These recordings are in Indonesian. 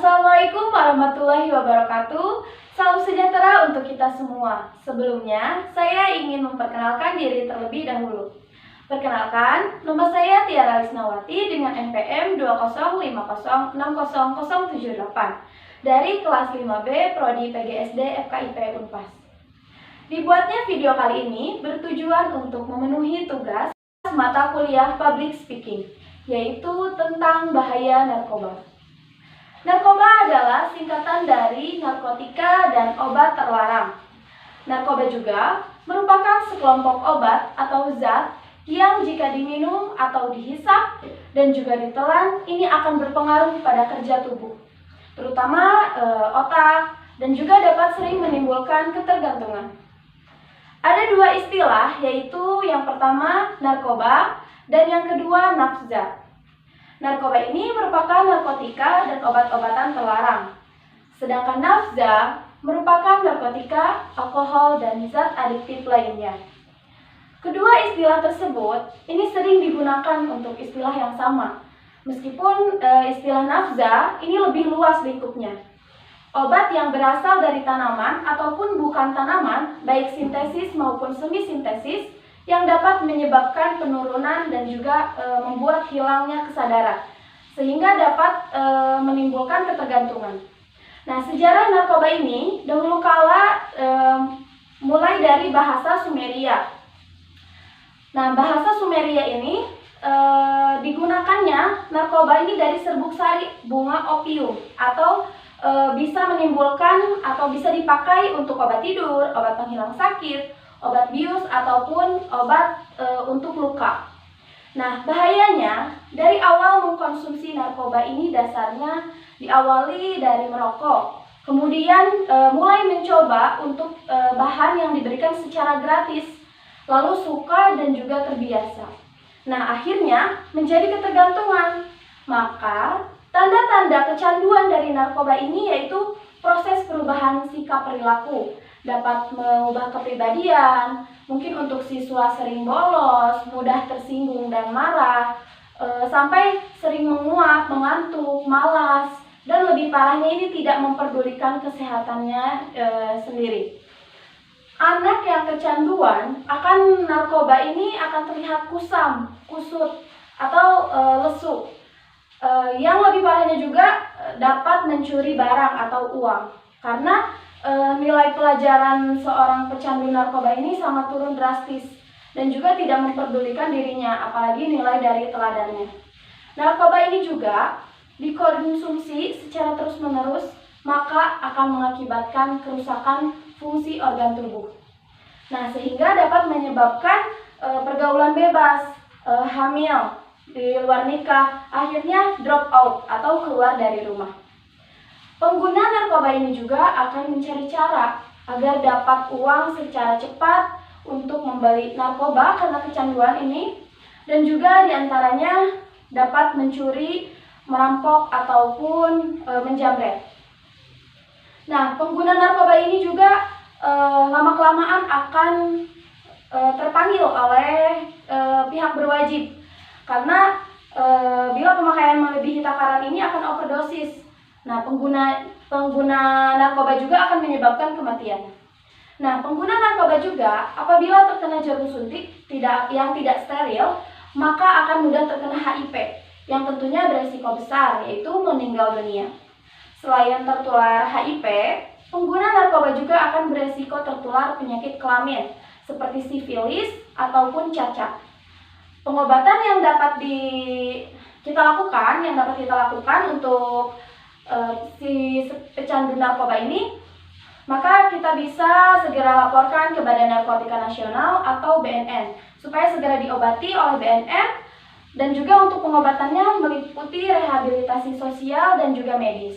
Assalamualaikum warahmatullahi wabarakatuh. Salam sejahtera untuk kita semua. Sebelumnya, saya ingin memperkenalkan diri terlebih dahulu. Perkenalkan, nama saya Tiara Lisnawati dengan NPM 205060078 dari kelas 5B Prodi PGSD FKIP Unpas. Dibuatnya video kali ini bertujuan untuk memenuhi tugas mata kuliah Public Speaking, yaitu tentang bahaya narkoba. Narkoba adalah singkatan dari narkotika dan obat terlarang. Narkoba juga merupakan sekelompok obat atau zat yang jika diminum atau dihisap dan juga ditelan, ini akan berpengaruh pada kerja tubuh, terutama otak, dan juga dapat sering menimbulkan ketergantungan. Ada dua istilah, yaitu yang pertama narkoba dan yang kedua nafza. Narkoba ini merupakan narkotika dan obat-obatan terlarang. Sedangkan nafza merupakan narkotika, alkohol, dan zat adiktif lainnya. Kedua istilah tersebut ini sering digunakan untuk istilah yang sama. Meskipun istilah nafza ini lebih luas lingkupnya. Obat yang berasal dari tanaman ataupun bukan tanaman, baik sintesis maupun semi-sintesis, yang dapat menyebabkan penurunan dan juga membuat hilangnya kesadaran, sehingga dapat menimbulkan ketergantungan. Nah, sejarah narkoba ini dahulu kala mulai dari bahasa Sumeria. Nah, bahasa Sumeria ini digunakannya narkoba ini dari serbuk sari bunga opium, atau bisa menimbulkan atau bisa dipakai untuk obat tidur, obat penghilang sakit, obat bius, ataupun obat untuk luka. Nah, bahayanya dari awal mengkonsumsi narkoba ini dasarnya diawali dari merokok. Kemudian mulai mencoba untuk bahan yang diberikan secara gratis, lalu suka dan juga terbiasa. Nah, akhirnya menjadi ketergantungan. Maka tanda-tanda kecanduan dari narkoba ini yaitu proses perubahan sikap perilaku, dapat mengubah kepribadian, mungkin untuk siswa sering bolos, mudah tersinggung dan marah, sampai sering menguap, mengantuk, malas, dan lebih parahnya ini tidak memperdulikan kesehatannya sendiri. Anak yang kecanduan akan narkoba ini akan terlihat kusam, kusut, atau lesu. Yang lebih parahnya juga dapat mencuri barang atau uang, karena nilai pelajaran seorang pecandu narkoba ini sangat turun drastis dan juga tidak memperdulikan dirinya, apalagi nilai dari teladannya. Narkoba ini juga dikonsumsi secara terus-menerus, maka akan mengakibatkan kerusakan fungsi organ tubuh. Nah, sehingga dapat menyebabkan pergaulan bebas, hamil di luar nikah, akhirnya drop out atau keluar dari rumah. Pengguna narkoba ini juga akan mencari cara agar dapat uang secara cepat untuk membeli narkoba karena kecanduan ini, dan juga diantaranya dapat mencuri, merampok, ataupun menjamret. Nah, pengguna narkoba ini juga lama-kelamaan akan terpanggil oleh pihak berwajib, karena bila pemakaian melebihi takaran ini akan overdosis. Nah, pengguna narkoba juga akan menyebabkan kematian. Nah, pengguna narkoba juga apabila terkena jarum suntik yang tidak steril, maka akan mudah terkena HIV, yang tentunya beresiko besar, yaitu meninggal dunia. Selain tertular HIV, pengguna narkoba juga akan beresiko tertular penyakit kelamin seperti sifilis ataupun cacat. Pengobatan yang dapat kita lakukan untuk si pecandu narkoba ini, maka kita bisa segera laporkan ke Badan Narkotika Nasional atau BNN supaya segera diobati oleh BNN, dan juga untuk pengobatannya meliputi rehabilitasi sosial dan juga medis.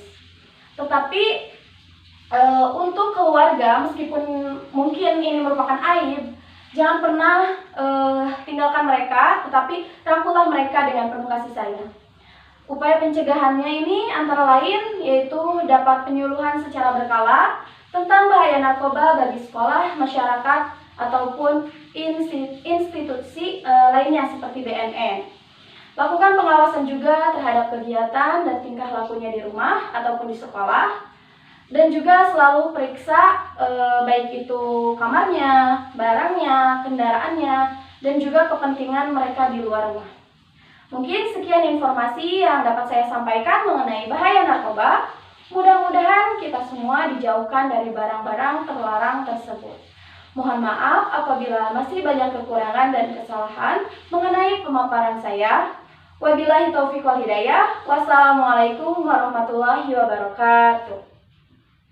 Tetapi untuk keluarga, meskipun mungkin ini merupakan aib, jangan pernah tinggalkan mereka, tetapi rangkullah mereka dengan penuh kasih sayang. Upaya pencegahannya ini antara lain yaitu dapat penyuluhan secara berkala tentang bahaya narkoba bagi sekolah, masyarakat, ataupun institusi lainnya seperti BNN. Lakukan pengawasan juga terhadap kegiatan dan tingkah lakunya di rumah ataupun di sekolah. Dan juga selalu periksa baik itu kamarnya, barangnya, kendaraannya, dan juga kepentingan mereka di luar rumah. Mungkin sekian informasi yang dapat saya sampaikan mengenai bahaya narkoba. Mudah-mudahan kita semua dijauhkan dari barang-barang terlarang tersebut. Mohon maaf apabila masih banyak kekurangan dan kesalahan mengenai pemaparan saya. Wabillahi taufiq wal hidayah. Wassalamualaikum warahmatullahi wabarakatuh.